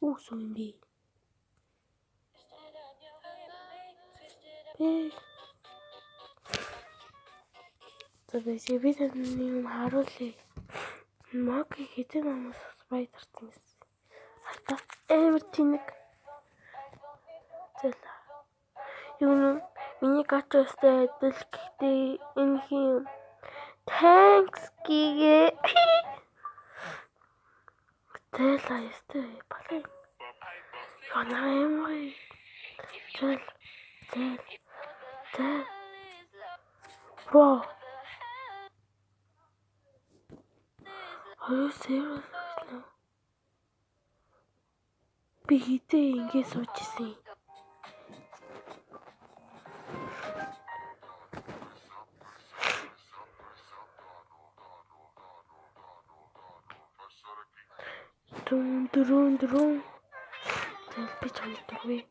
Үс юм би. Тэгээ би таны юм харуулъя. Мог хитэн намаас спайдертэн гэсэн. Хата эвэр тэнэг. Зэла. Юу миний гачстай адил гэхдээ энэ хин thanks гээ. Зэла ястэй балай. Яна юм. Зэл. Бро. Are you serious? Би хитээ ингэ суучсан. Дөрөв. Зэл би чамд дөрвээ.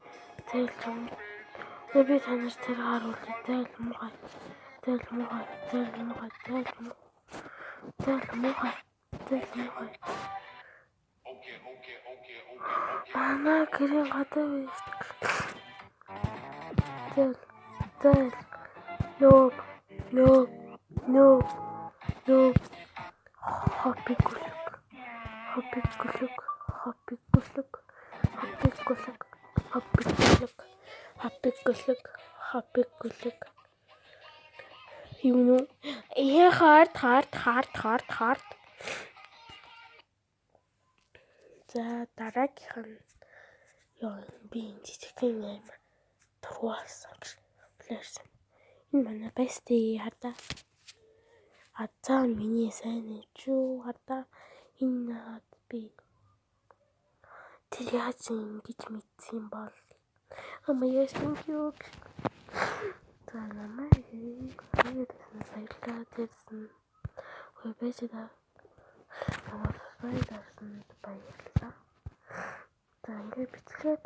Зэл чамд. Би танаас тэр харуулъя. Зэл муухай. Ана гэрийн гадаа байж. Зэл. No. Хопик гүлэг. Юу нэ хард. За дараагийнх нь ёо би энэ цэцгийн юм турвалсан гэж хэлсэн. Энэ манай бэсти хата. Атаа миний сайн чүү хата энэ би тэр яаж ингэж мэдсэн бол амаяас thank you. За намайг хийгээсэн саялаа тэрсэн. Хөөе бэсэда. Намайг баярлалаа. За ингээд бичгээд